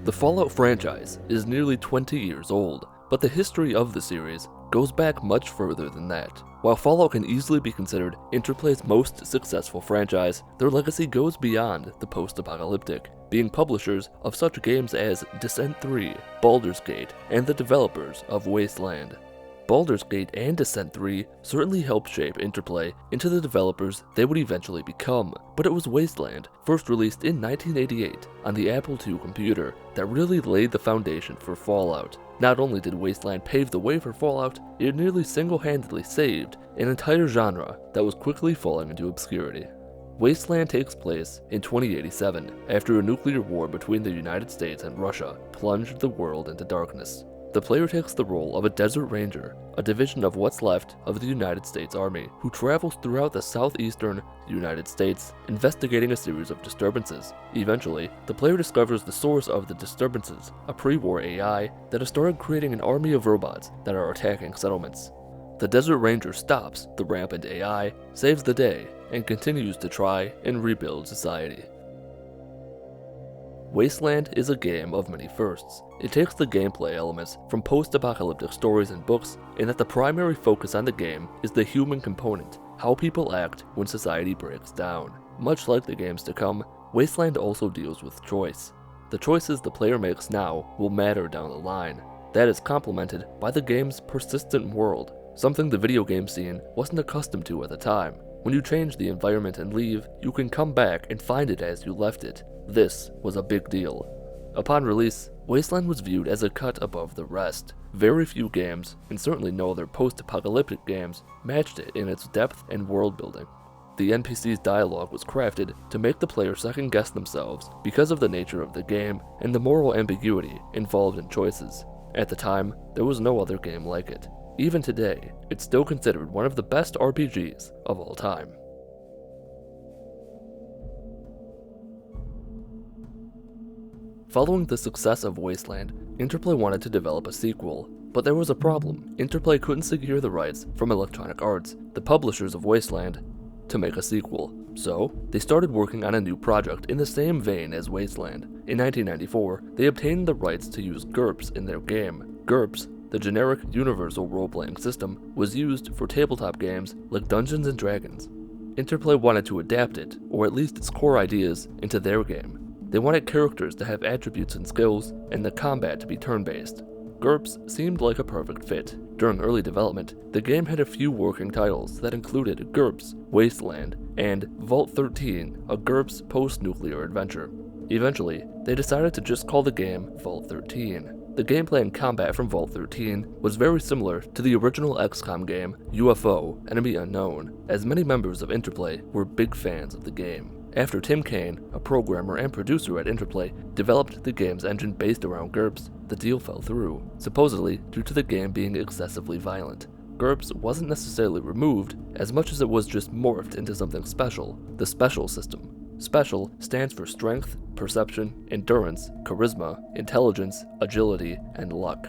The Fallout franchise is nearly 20 years old, but the history of the series goes back much further than that. While Fallout can easily be considered Interplay's most successful franchise, their legacy goes beyond the post-apocalyptic, being publishers of such games as Descent 3, Baldur's Gate, and the developers of Wasteland. Baldur's Gate and Descent 3 certainly helped shape Interplay into the developers they would eventually become, but it was Wasteland, first released in 1988 on the Apple II computer, that really laid the foundation for Fallout. Not only did Wasteland pave the way for Fallout, it nearly single-handedly saved an entire genre that was quickly falling into obscurity. Wasteland takes place in 2087, after a nuclear war between the United States and Russia plunged the world into darkness. The player takes the role of a desert ranger, a division of what's left of the United States Army, who travels throughout the southeastern United States, investigating a series of disturbances. Eventually, the player discovers the source of the disturbances, a pre-war AI that has started creating an army of robots that are attacking settlements. The Desert Ranger stops the rampant AI, saves the day, and continues to try and rebuild society. Wasteland is a game of many firsts. It takes the gameplay elements from post-apocalyptic stories and books, in that the primary focus on the game is the human component, how people act when society breaks down. Much like the games to come, Wasteland also deals with choice. The choices the player makes now will matter down the line. That is complemented by the game's persistent world, something the video game scene wasn't accustomed to at the time. When you change the environment and leave, you can come back and find it as you left it. This was a big deal. Upon release, Wasteland was viewed as a cut above the rest. Very few games, and certainly no other post-apocalyptic games, matched it in its depth and world building. The NPC's dialogue was crafted to make the player second-guess themselves because of the nature of the game and the moral ambiguity involved in choices. At the time, there was no other game like it. Even today, it's still considered one of the best RPGs of all time. Following the success of Wasteland, Interplay wanted to develop a sequel, but there was a problem. Interplay couldn't secure the rights from Electronic Arts, the publishers of Wasteland, to make a sequel. So, they started working on a new project in the same vein as Wasteland. In 1994, they obtained the rights to use GURPS in their game. GURPS, the generic universal role-playing system, was used for tabletop games like Dungeons & Dragons. Interplay wanted to adapt it, or at least its core ideas, into their game. They wanted characters to have attributes and skills, and the combat to be turn-based. GURPS seemed like a perfect fit. During early development, the game had a few working titles that included GURPS, Wasteland, and Vault 13, a GURPS post-nuclear adventure. Eventually, they decided to just call the game Vault 13. The gameplay and combat from Vault 13 was very similar to the original XCOM game UFO Enemy Unknown, as many members of Interplay were big fans of the game. After Tim Kaine, a programmer and producer at Interplay, developed the game's engine based around GURPS, the deal fell through, supposedly due to the game being excessively violent. GURPS wasn't necessarily removed, as much as it was just morphed into something special, the Special system. Special stands for strength, perception, endurance, charisma, intelligence, agility, and luck.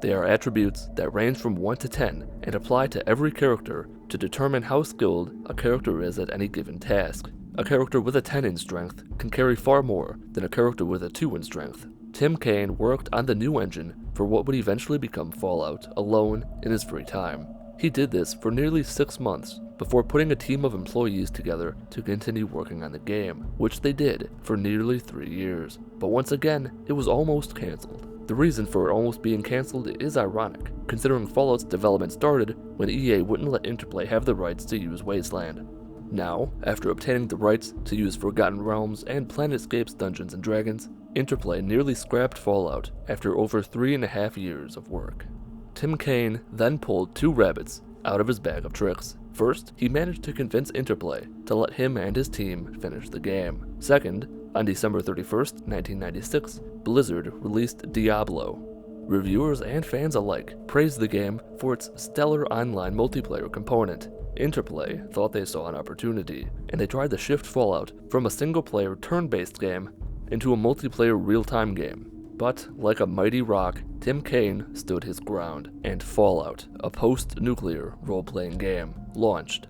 They are attributes that range from 1 to 10 and apply to every character to determine how skilled a character is at any given task. A character with a 10 in strength can carry far more than a character with a 2 in strength. Tim Kaine worked on the new engine for what would eventually become Fallout alone in his free time. He did this for nearly 6 months before putting a team of employees together to continue working on the game, which they did for nearly 3 years. But once again, it was almost cancelled. The reason for it almost being cancelled is ironic, considering Fallout's development started when EA wouldn't let Interplay have the rights to use Wasteland. Now, after obtaining the rights to use Forgotten Realms and Planescape's Dungeons & Dragons, Interplay nearly scrapped Fallout after over 3.5 years of work. Tim Kaine then pulled 2 rabbits out of his bag of tricks. First, he managed to convince Interplay to let him and his team finish the game. Second, on December 31st, 1996, Blizzard released Diablo. Reviewers and fans alike praised the game for its stellar online multiplayer component. Interplay thought they saw an opportunity, and they tried to shift Fallout from a single-player turn-based game into a multiplayer real-time game. But, like a mighty rock, Tim Kaine stood his ground, and Fallout, a post-nuclear role-playing game, launched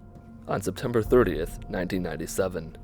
on September 30th, 1997. 。 . 。 . 。 . . . . . . . . . . . . . . . . . . . . . . . . . . . . . . . . . . . . . . . . . . . . . . . . . . . . .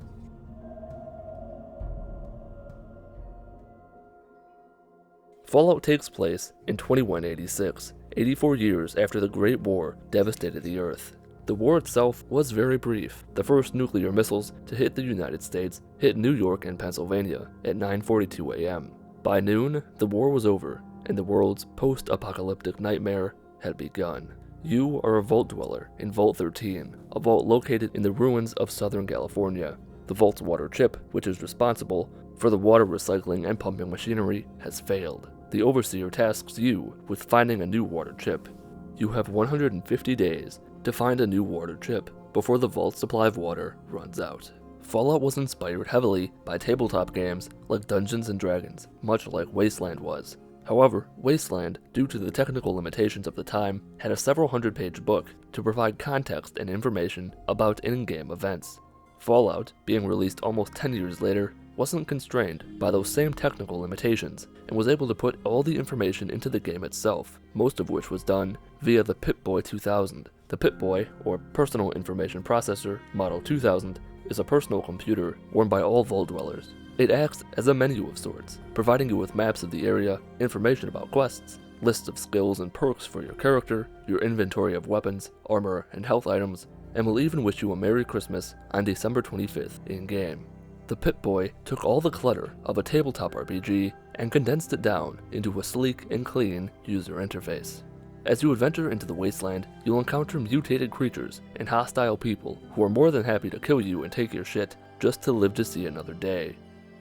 Fallout takes place in 2186, 84 years after the Great War devastated the Earth. The war itself was very brief. The first nuclear missiles to hit the United States hit New York and Pennsylvania at 9:42 a.m. By noon, the war was over, and the world's post-apocalyptic nightmare had begun. You are a vault dweller in Vault 13, a vault located in the ruins of Southern California. The vault's water chip, which is responsible for the water recycling and pumping machinery, has failed. The Overseer tasks you with finding a new water chip. You have 150 days to find a new water chip before the vault's supply of water runs out. Fallout was inspired heavily by tabletop games like Dungeons & Dragons, much like Wasteland was. However, Wasteland, due to the technical limitations of the time, had a several hundred-page book to provide context and information about in-game events. Fallout, being released almost 10 years later, wasn't constrained by those same technical limitations, and was able to put all the information into the game itself, most of which was done via the Pip-Boy 2000. The Pip-Boy, or Personal Information Processor, Model 2000, is a personal computer worn by all Vault dwellers. It acts as a menu of sorts, providing you with maps of the area, information about quests, lists of skills and perks for your character, your inventory of weapons, armor, and health items, and will even wish you a Merry Christmas on December 25th in-game. The Pip-Boy took all the clutter of a tabletop RPG and condensed it down into a sleek and clean user interface. As you adventure into the Wasteland, you'll encounter mutated creatures and hostile people who are more than happy to kill you and take your shit just to live to see another day.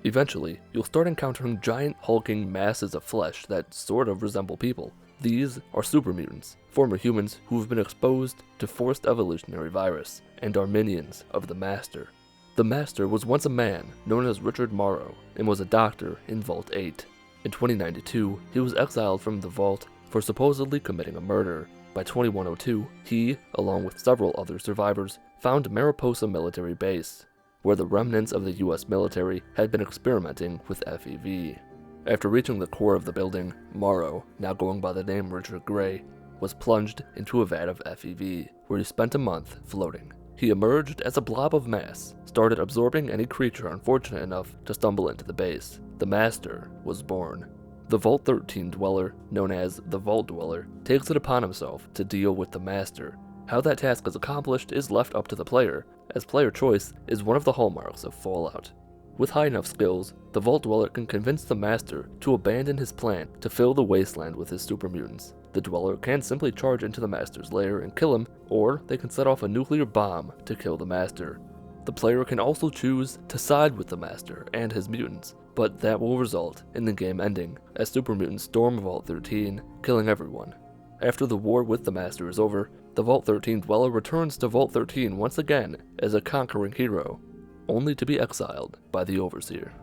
Eventually, you'll start encountering giant hulking masses of flesh that sort of resemble people. These are super mutants, former humans who have been exposed to forced evolutionary virus, and are minions of the Master. The Master was once a man known as Richard Morrow, and was a doctor in Vault 8. In 2092, he was exiled from the Vault for supposedly committing a murder. By 2102, he, along with several other survivors, found Mariposa Military Base, where the remnants of the US military had been experimenting with FEV. After reaching the core of the building, Morrow, now going by the name Richard Gray, was plunged into a vat of FEV, where he spent a month floating. He emerged as a blob of mass, started absorbing any creature unfortunate enough to stumble into the base. The Master was born. The Vault 13 dweller, known as the Vault Dweller, takes it upon himself to deal with the Master. How that task is accomplished is left up to the player, as player choice is one of the hallmarks of Fallout. With high enough skills, the Vault Dweller can convince the Master to abandon his plan to fill the Wasteland with his super mutants. The Dweller can simply charge into the Master's lair and kill him, or they can set off a nuclear bomb to kill the Master. The player can also choose to side with the Master and his mutants, but that will result in the game ending, as super mutants storm Vault 13, killing everyone. After the war with the Master is over, the Vault 13 dweller returns to Vault 13 once again as a conquering hero, only to be exiled by the Overseer.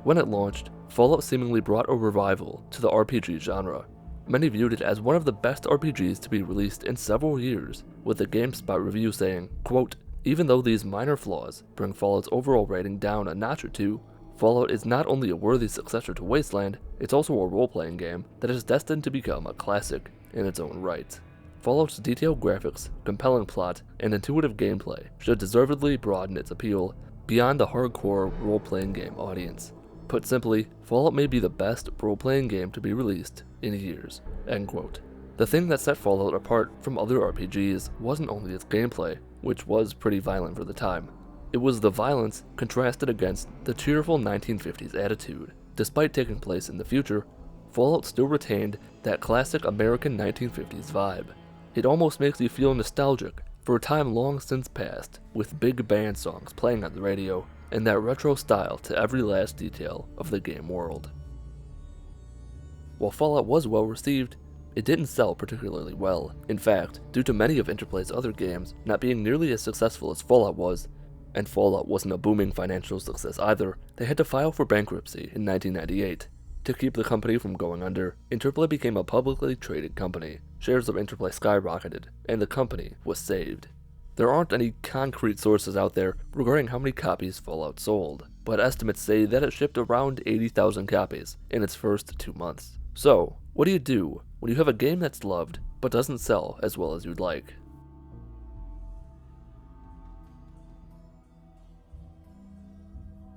When it launched, Fallout seemingly brought a revival to the RPG genre. Many viewed it as one of the best RPGs to be released in several years, with the GameSpot review saying, quote, "Even though these minor flaws bring Fallout's overall rating down a notch or two, Fallout is not only a worthy successor to Wasteland, it's also a role-playing game that is destined to become a classic in its own right." Fallout's detailed graphics, compelling plot, and intuitive gameplay should deservedly broaden its appeal beyond the hardcore role-playing game audience. Put simply, Fallout may be the best role-playing game to be released in years. End quote. The thing that set Fallout apart from other RPGs wasn't only its gameplay, which was pretty violent for the time. It was the violence contrasted against the cheerful 1950s attitude. Despite taking place in the future, Fallout still retained that classic American 1950s vibe. It almost makes you feel nostalgic for a time long since past, with big band songs playing on the radio, and that retro style to every last detail of the game world. While Fallout was well received, it didn't sell particularly well. In fact, due to many of Interplay's other games not being nearly as successful as Fallout was, and Fallout wasn't a booming financial success either, they had to file for bankruptcy in 1998. To keep the company from going under, Interplay became a publicly traded company. Shares of Interplay skyrocketed, and the company was saved. There aren't any concrete sources out there regarding how many copies Fallout sold, but estimates say that it shipped around 80,000 copies in its first 2 months. So, what do you do when you have a game that's loved, but doesn't sell as well as you'd like?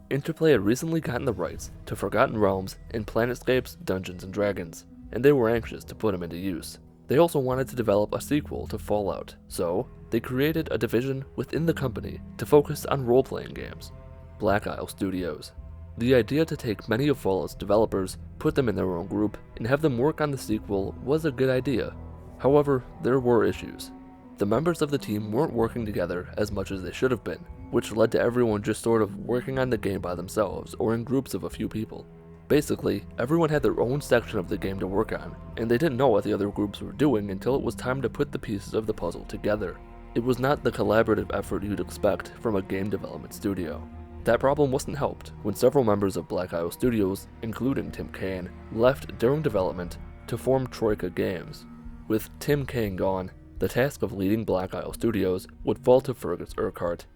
Interplay had recently gotten the rights to Forgotten Realms and Planetscape's Dungeons & Dragons, and they were anxious to put them into use. They also wanted to develop a sequel to Fallout, so they created a division within the company to focus on role-playing games, Black Isle Studios. The idea to take many of Fallout's developers, put them in their own group, and have them work on the sequel was a good idea. However, there were issues. The members of the team weren't working together as much as they should have been, which led to everyone just sort of working on the game by themselves or in groups of a few people. Basically, everyone had their own section of the game to work on, and they didn't know what the other groups were doing until it was time to put the pieces of the puzzle together. It was not the collaborative effort you'd expect from a game development studio. That problem wasn't helped when several members of Black Isle Studios, including Tim Kaine, left during development to form Troika Games. With Tim Kaine gone, the task of leading Black Isle Studios would fall to Fergus Urquhart.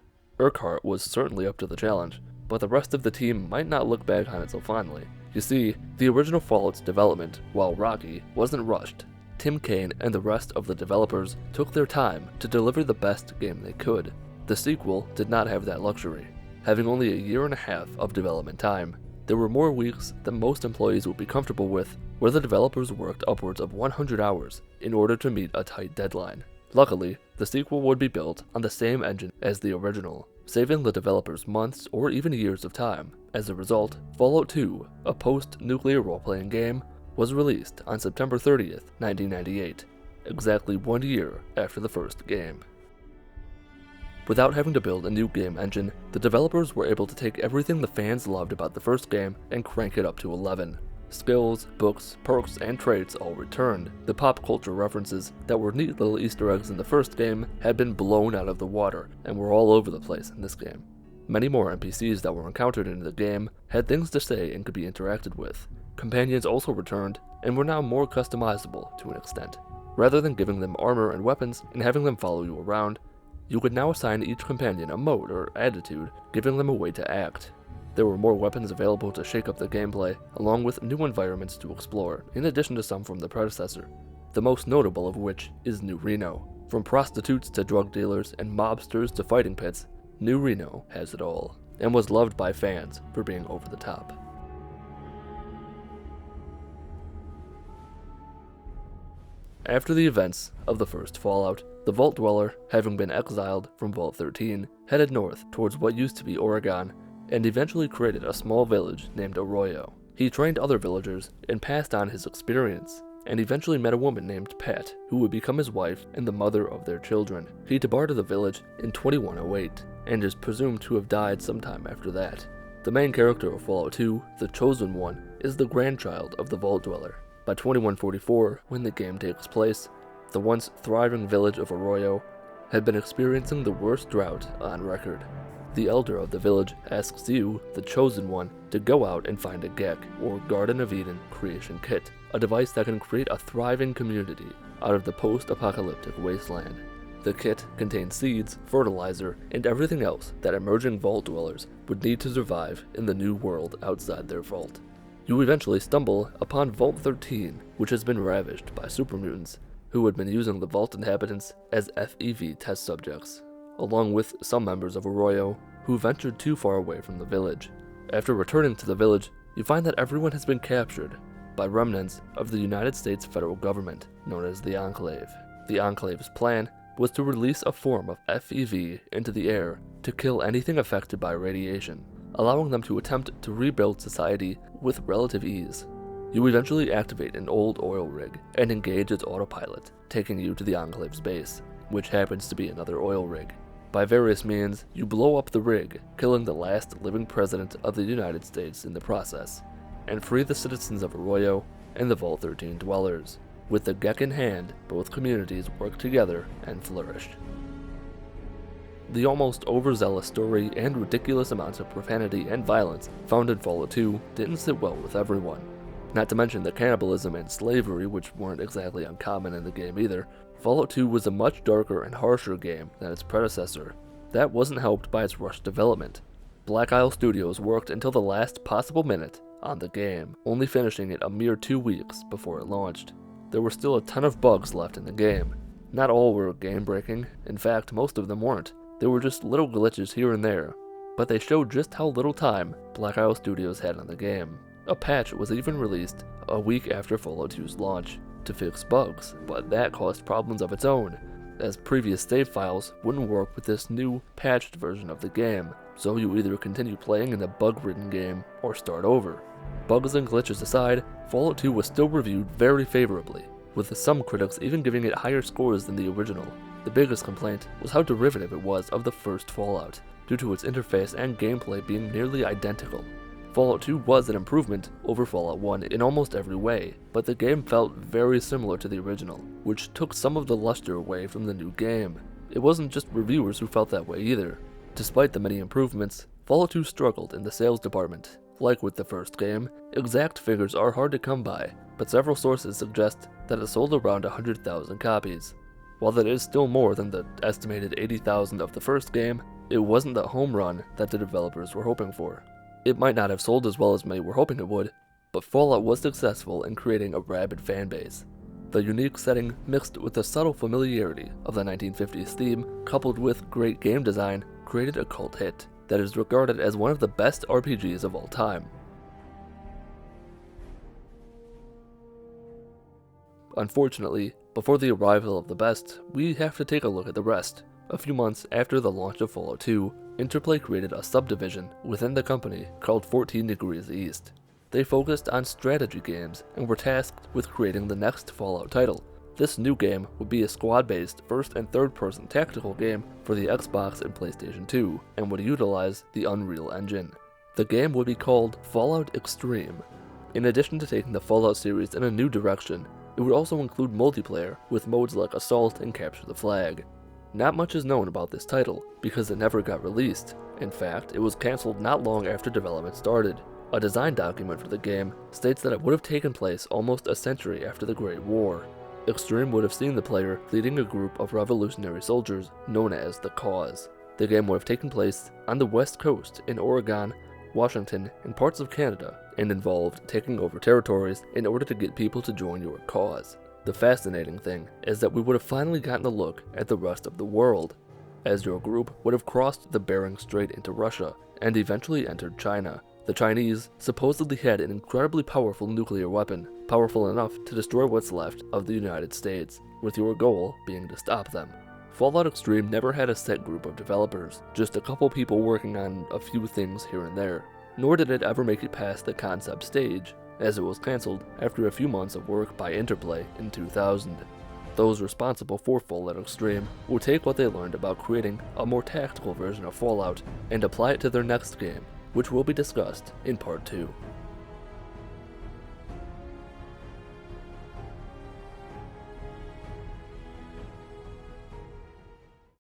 Urquhart was certainly up to the challenge, but the rest of the team might not look back on it so fondly. You see, the original Fallout's development, while rocky, wasn't rushed. Tim Kaine and the rest of the developers took their time to deliver the best game they could. The sequel did not have that luxury. Having only a year and a half of development time, there were more weeks than most employees would be comfortable with, where the developers worked upwards of 100 hours in order to meet a tight deadline. Luckily, the sequel would be built on the same engine as the original, saving the developers months or even years of time. As a result, Fallout 2, a post-nuclear role-playing game, was released on September 30th, 1998, exactly 1 year after the first game. Without having to build a new game engine, the developers were able to take everything the fans loved about the first game and crank it up to 11. Skills, books, perks, and traits all returned. The pop culture references that were neat little Easter eggs in the first game had been blown out of the water and were all over the place in this game. Many more NPCs that were encountered in the game had things to say and could be interacted with. Companions also returned and were now more customizable to an extent. Rather than giving them armor and weapons and having them follow you around, you could now assign each companion a mode or attitude, giving them a way to act. There were more weapons available to shake up the gameplay, along with new environments to explore, in addition to some from the predecessor, the most notable of which is New Reno. From prostitutes to drug dealers and mobsters to fighting pits, New Reno has it all, and was loved by fans for being over the top. After the events of the first Fallout, the Vault Dweller, having been exiled from Vault 13, headed north towards what used to be Oregon, and eventually created a small village named Arroyo. He trained other villagers and passed on his experience, and eventually met a woman named Pat, who would become his wife and the mother of their children. He departed the village in 2108, and is presumed to have died sometime after that. The main character of Fallout 2, the Chosen One, is the grandchild of the Vault Dweller. By 2144, when the game takes place, the once thriving village of Arroyo had been experiencing the worst drought on record. The elder of the village asks you, the Chosen One, to go out and find a GECK, or Garden of Eden creation kit, a device that can create a thriving community out of the post-apocalyptic wasteland. The kit contains seeds, fertilizer, and everything else that emerging vault dwellers would need to survive in the new world outside their vault. You eventually stumble upon Vault 13, which has been ravaged by supermutants, who had been using the vault inhabitants as FEV test subjects, along with some members of Arroyo who ventured too far away from the village. After returning to the village, you find that everyone has been captured by remnants of the United States federal government, known as the Enclave. The Enclave's plan was to release a form of FEV into the air to kill anything affected by radiation, allowing them to attempt to rebuild society with relative ease. You eventually activate an old oil rig and engage its autopilot, taking you to the Enclave's base, which happens to be another oil rig. By various means, you blow up the rig, killing the last living president of the United States in the process, and free the citizens of Arroyo and the Vault 13 dwellers. With the GECK in hand, both communities worked together and flourished. The almost overzealous story and ridiculous amounts of profanity and violence found in Fallout 2 didn't sit well with everyone. Not to mention the cannibalism and slavery, which weren't exactly uncommon in the game either. Fallout 2 was a much darker and harsher game than its predecessor. That wasn't helped by its rushed development. Black Isle Studios worked until the last possible minute on the game, only finishing it a mere 2 weeks before it launched. There were still a ton of bugs left in the game. Not all were game-breaking, in fact most of them weren't. There were just little glitches here and there, but they showed just how little time Black Isle Studios had on the game. A patch was even released a week after Fallout 2's launch to fix bugs, but that caused problems of its own, as previous save files wouldn't work with this new patched version of the game, so you either continue playing in the bug-ridden game or start over. Bugs and glitches aside, Fallout 2 was still reviewed very favorably, with some critics even giving it higher scores than the original. The biggest complaint was how derivative it was of the first Fallout, due to its interface and gameplay being nearly identical. Fallout 2 was an improvement over Fallout 1 in almost every way, but the game felt very similar to the original, which took some of the luster away from the new game. It wasn't just reviewers who felt that way either. Despite the many improvements, Fallout 2 struggled in the sales department. Like with the first game, exact figures are hard to come by, but several sources suggest that it sold around 100,000 copies. While that is still more than the estimated 80,000 of the first game, it wasn't the home run that the developers were hoping for. It might not have sold as well as many were hoping it would, but Fallout was successful in creating a rabid fanbase. The unique setting mixed with the subtle familiarity of the 1950s theme, coupled with great game design, created a cult hit that is regarded as one of the best RPGs of all time. Unfortunately, before the arrival of the best, we have to take a look at the rest. A few months after the launch of Fallout 2, Interplay created a subdivision within the company called 14 Degrees East. They focused on strategy games and were tasked with creating the next Fallout title. This new game would be a squad-based first and third-person tactical game for the Xbox and PlayStation 2, and would utilize the Unreal Engine. The game would be called Fallout Extreme. In addition to taking the Fallout series in a new direction, it would also include multiplayer with modes like Assault and Capture the Flag. Not much is known about this title, because it never got released. In fact, it was cancelled not long after development started. A design document for the game states that it would have taken place almost a century after the Great War. Extreme would have seen the player leading a group of revolutionary soldiers known as the Cause. The game would have taken place on the West Coast in Oregon, Washington, and parts of Canada, and involved taking over territories in order to get people to join your cause. The fascinating thing is that we would have finally gotten a look at the rest of the world, as your group would have crossed the Bering Strait into Russia and eventually entered China. The Chinese supposedly had an incredibly powerful nuclear weapon, powerful enough to destroy what's left of the United States, with your goal being to stop them. Fallout Extreme never had a set group of developers, just a couple people working on a few things here and there, nor did it ever make it past the concept stage, as it was cancelled after a few months of work by Interplay in 2000. Those responsible for Fallout Extreme will take what they learned about creating a more tactical version of Fallout and apply it to their next game, which will be discussed in Part 2.